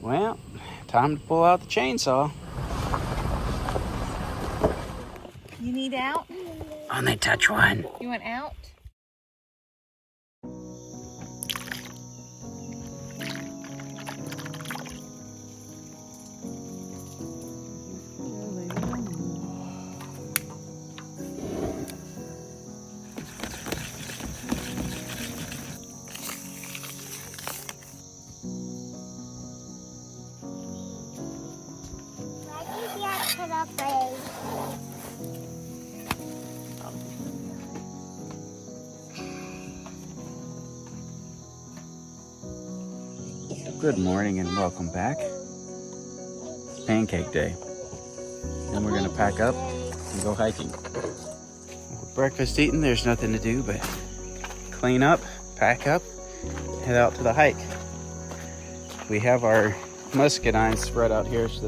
Well, time to pull out the chainsaw. You need out? Only touch one. You want out? Good morning and welcome back. Pancake day. Then we're gonna pack up and go hiking. With breakfast eaten, there's nothing to do but clean up, pack up, head out to the hike. We have our muscadines spread out here so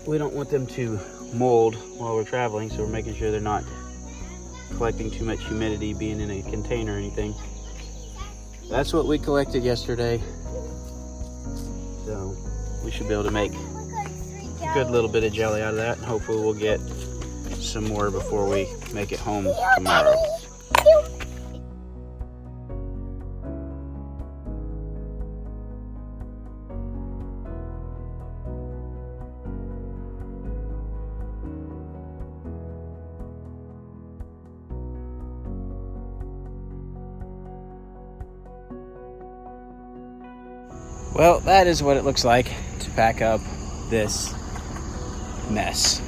we don't want them to mold while we're traveling, so we're making sure they're not collecting too much humidity being in a container or anything. That's what we collected yesterday, so we should be able to make a good little bit of jelly out of that, and hopefully we'll get some more before we make it home tomorrow. Well, that is what it looks like to pack up this mess.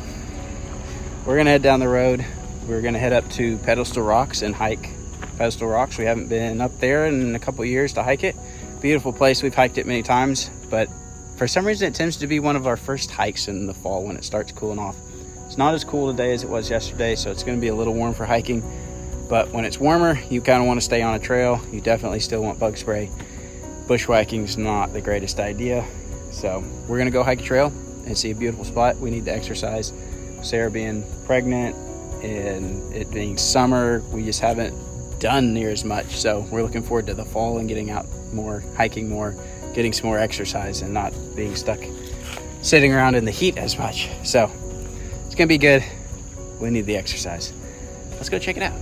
We're gonna head down the road. We're gonna head up to Pedestal Rocks and hike Pedestal Rocks. We haven't been up there in a couple years to hike it. Beautiful place, we've hiked it many times, but for some reason it tends to be one of our first hikes in the fall when it starts cooling off. It's not as cool today as it was yesterday, so it's gonna be a little warm for hiking, but when it's warmer, you kinda wanna stay on a trail. You definitely still want bug spray. Bushwhacking's not the greatest idea, so we're gonna go hike a trail and see a beautiful spot. We need to exercise. Sarah being pregnant and it being summer, we just haven't done near as much, so we're looking forward to the fall and getting out more, hiking more, getting some more exercise and not being stuck sitting around in the heat as much. So it's gonna be good. We need the exercise. Let's go check it out.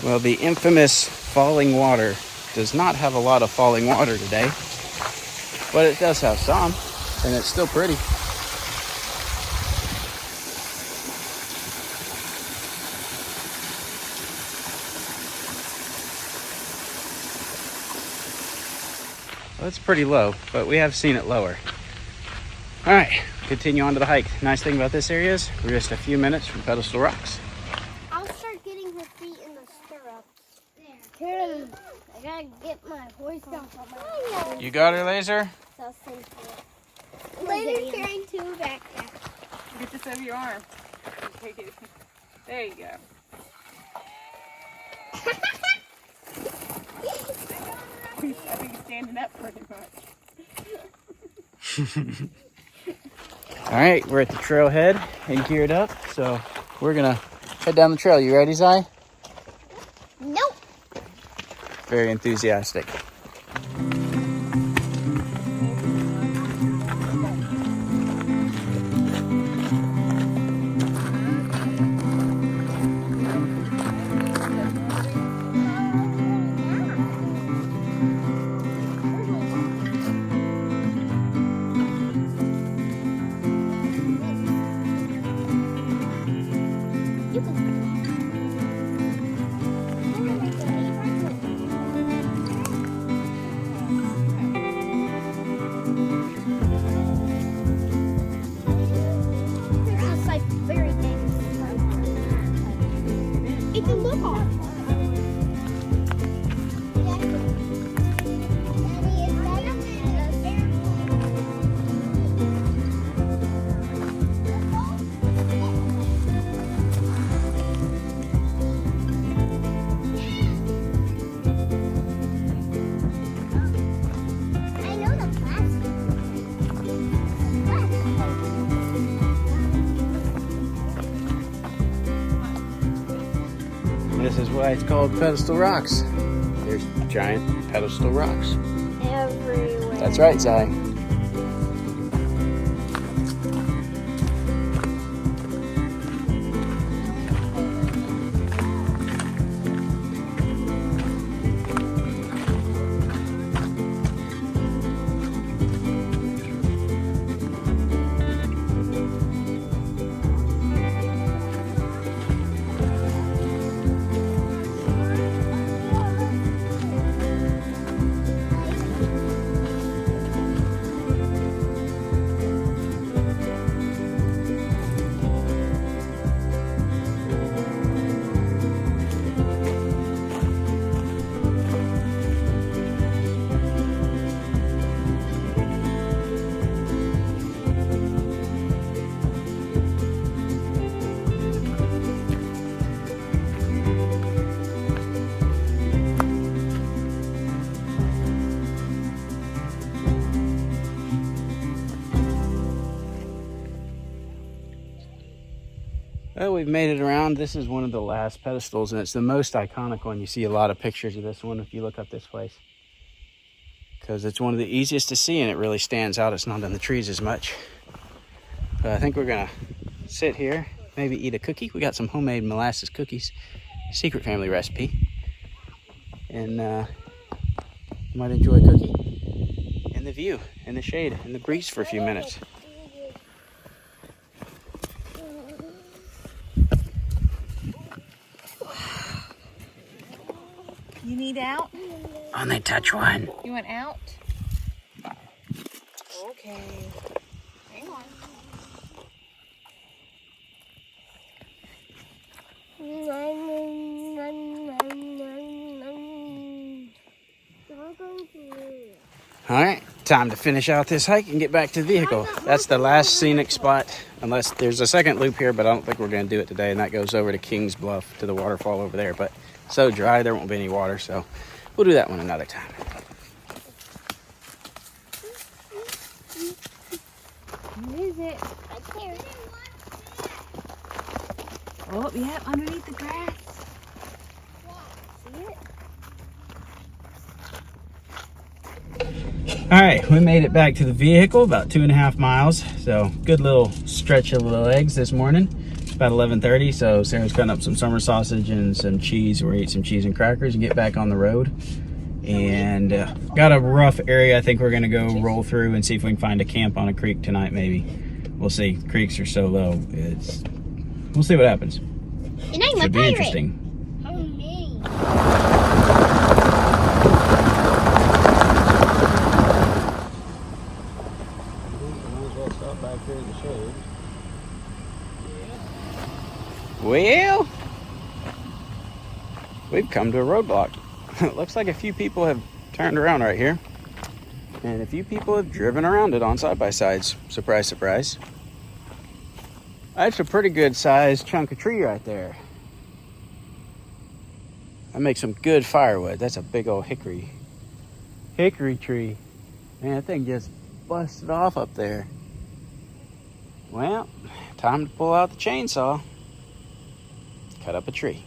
Well, the infamous falling water does not have a lot of falling water today, but it does have some, and it's still pretty. Well, it's pretty low, but we have seen it lower. All right, continue on to the hike. Nice thing about this area is we're just a few minutes from Pedestal Rocks. I gotta get my voice down. You got her, Laser? Laser's carrying two backpacks. Get this over your arm. Take it. There you go. I think he's standing up pretty much. All right, we're at the trailhead and geared up, so we're gonna head down the trail. You ready, Zai? Nope. Very enthusiastic. This is why it's called Pedestal Rocks. There's giant pedestal rocks. Everywhere. That's right, Zai. Well, we've made it around. This is one of the last pedestals, and it's the most iconic one. You see a lot of pictures of this one if you look up this place, because it's one of the easiest to see, and it really stands out. It's not in the trees as much. But I think we're gonna sit here, maybe eat a cookie. We got some homemade molasses cookies, secret family recipe, and might enjoy a cookie and the view and the shade and the breeze for a few minutes. You need out? Only touch one. You want out? Okay. Hang on. All right, time to finish out this hike and get back to the vehicle. That's the last scenic spot, unless there's a second loop here, but I don't think we're going to do it today, and that goes over to King's Bluff to the waterfall over there. But it's so dry, there won't be any water, so we'll do that one another time. What is it? Right there. Oh, yeah, underneath the grass. See it? All right, we made it back to the vehicle, about 2.5 miles. So good little stretch of the legs this morning. It's about 11:30, so Sarah's cutting up some summer sausage and some cheese. We're gonna eat some cheese and crackers and get back on the road. And got a rough area I think we're gonna go roll through and see if we can find a camp on a creek tonight, maybe. We'll see. Creeks are so low. We'll see what happens. And I'm Should a be pirate. interesting. Oh, me. Well, we've come to a roadblock. It looks like a few people have turned around right here, and a few people have driven around it on side-by-sides. Surprise, surprise. That's a pretty good sized chunk of tree right there. That makes some good firewood. That's a big old hickory tree. Man, that thing just busted off up there. Well, time to pull out the chainsaw. Cut up a tree.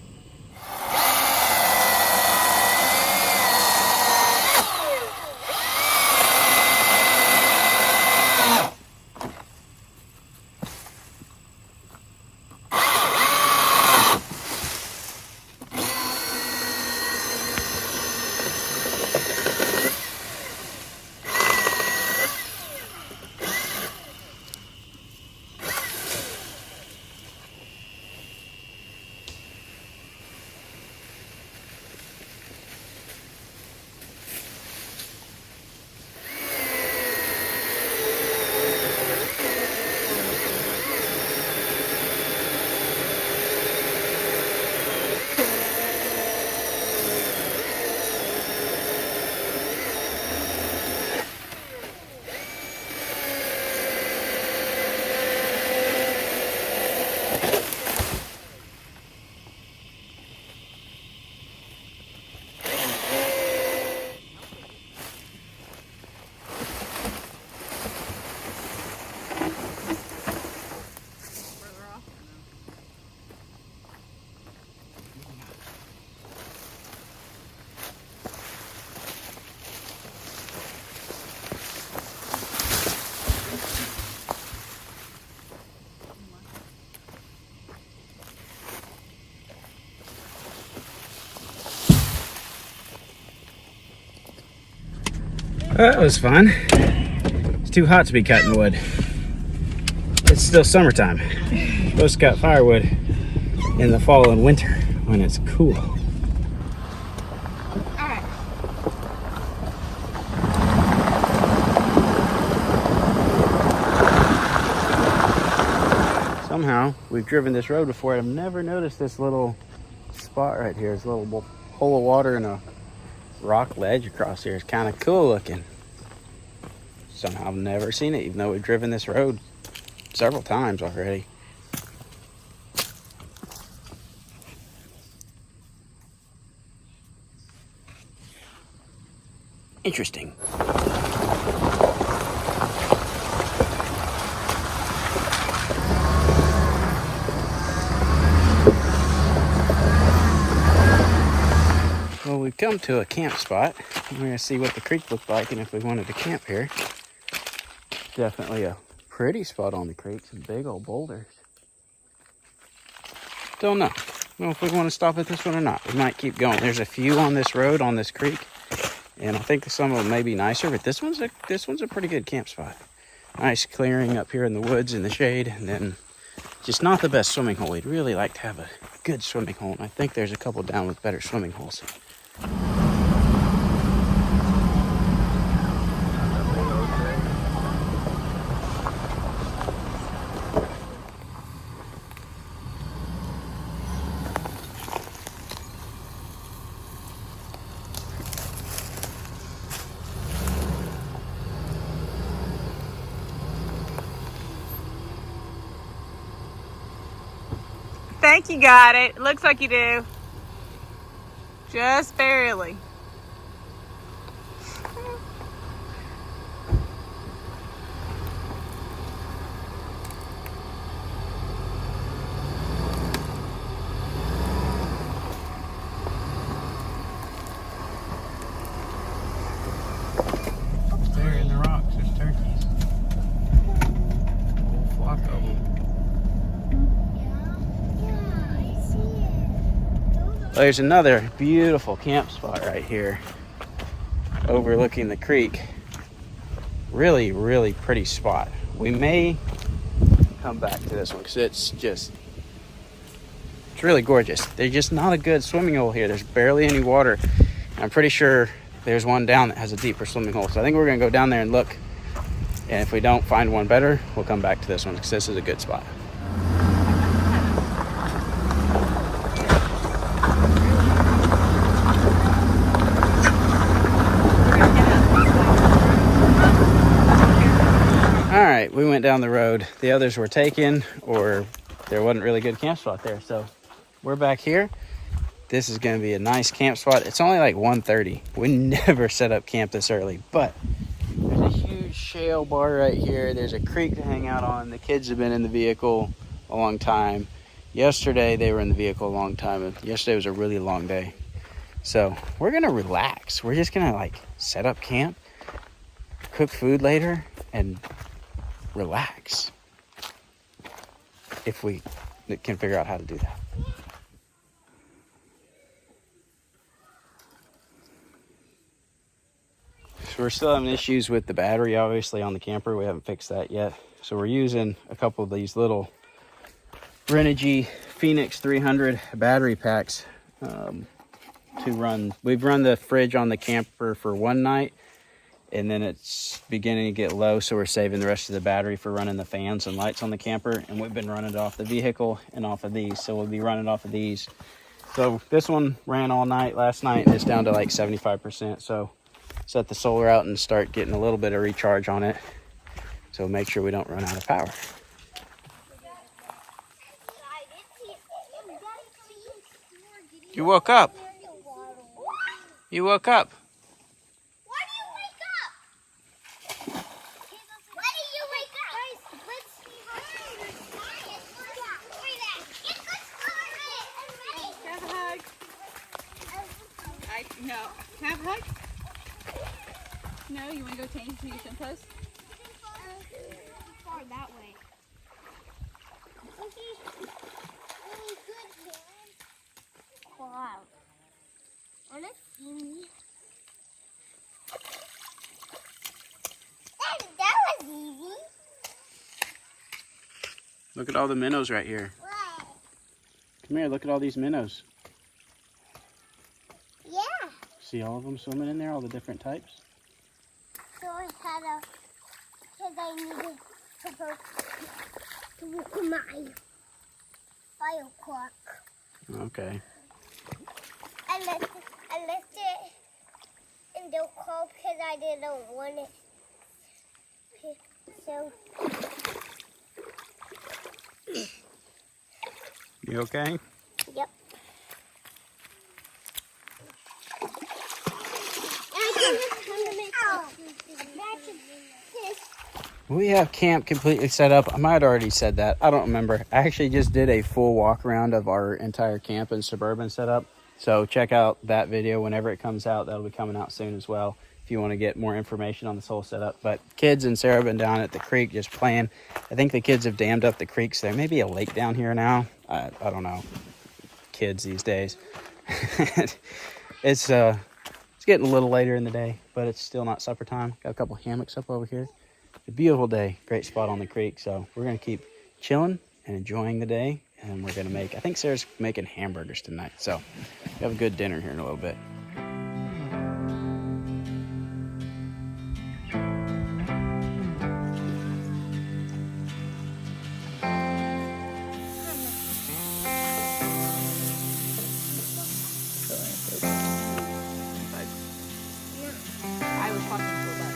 That was fun. It's too hot to be cutting wood. It's still summertime. Supposed to cut firewood in the fall and winter when it's cool. Alright. Somehow, we've driven this road before. I've never noticed this little spot right here. This little hole of water and a rock ledge across here. It's kind of cool looking. Somehow I've never seen it, even though we've driven this road several times already. Interesting. Well, we've come to a camp spot. We're going to see what the creek looked like and if we wanted to camp here. Definitely a pretty spot on the creek. Some big old boulders. Don't know. Don't know if we want to stop at this one or not. We might keep going. There's a few on this road, on this creek. And I think some of them may be nicer, but this one's a pretty good camp spot. Nice clearing up here in the woods in the shade, and then just not the best swimming hole. We'd really like to have a good swimming hole, and I think there's a couple down with better swimming holes. Think you got it. Looks like you do. Just barely. There in the rocks, there's turkeys. A whole flock of them. There's another beautiful camp spot right here overlooking the creek. Really, really pretty spot. We may come back to this one because it's really gorgeous. There's just not a good swimming hole here. There's barely any water. I'm pretty sure there's one down that has a deeper swimming hole. So I think we're gonna go down there and look. And if we don't find one better, we'll come back to this one because this is a good spot. All right, we went down the road. The others were taken, or there wasn't really good camp spot there. So we're back here. This is going to be a nice camp spot. It's only like 1:30. We never set up camp this early, but there's a huge shale bar right here. There's a creek to hang out on. The kids have been in the vehicle a long time. Yesterday, they were in the vehicle a long time. Yesterday was a really long day. So we're going to relax. We're just going to like set up camp, cook food later, and relax. If we can figure out how to do that. So we're still having issues with the battery, obviously, on the camper. We haven't fixed that yet. So we're using a couple of these little Renogy Phoenix 300 battery packs to run. We've run the fridge on the camper for one night, and then it's beginning to get low, so we're saving the rest of the battery for running the fans and lights on the camper. And we've been running it off the vehicle and off of these, so we'll be running off of these. So this one ran all night last night, and it's down to like 75%. So set the solar out and start getting a little bit of recharge on it, so make sure we don't run out of power. You woke up. You woke up. Why do you wake up? Why do you wake up? Guys, let's see how Have a hug. No. Have a hug? No, you want to go change to your post? far that way. Wow. Wanna see me? Look at all the minnows right here. What? Come here, look at all these minnows. Yeah. See all of them swimming in there, all the different types? So I had a, because I needed to go to my 5 o'clock. Okay. I left it in the car because I didn't want it. So, You okay? yep. We have camp completely set up. I might have already said that. I don't remember. I actually just did a full walk around of our entire camp and suburban setup. So check out that video whenever it comes out. That'll be coming out soon as well if you want to get more information on this whole setup. But kids and Sarah have been down at the creek just playing. I think the kids have dammed up the creek, so there may be a lake down here now. I don't know. Kids these days. It's getting a little later in the day, but it's still not supper time. Got a couple hammocks up over here. A beautiful day, great spot on the creek. So we're gonna keep chilling and enjoying the day, and we're gonna make, I think Sarah's making hamburgers tonight, so we have a good dinner here in a little bit. I was talking to about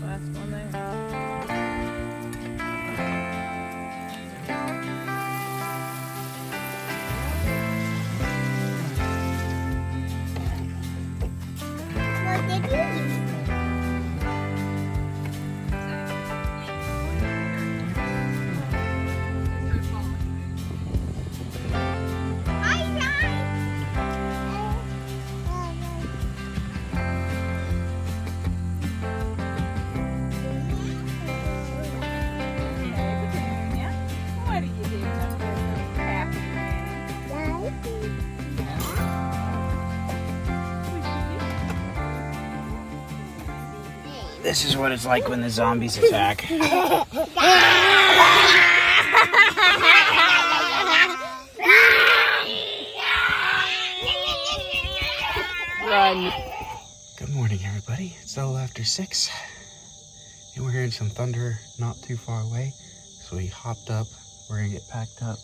last one there. What did you eat? Hi, Yeah? What are you doing up there so happy? This is what it's like when the zombies attack. Run. Good morning, everybody. It's a little after 6, and we're hearing some thunder not too far away. So we hopped up. We're gonna get packed up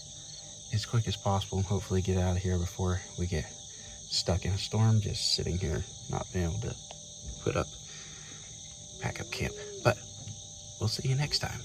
as quick as possible and hopefully get out of here before we get stuck in a storm. Just sitting here, not being able to pack up camp. But we'll see you next time.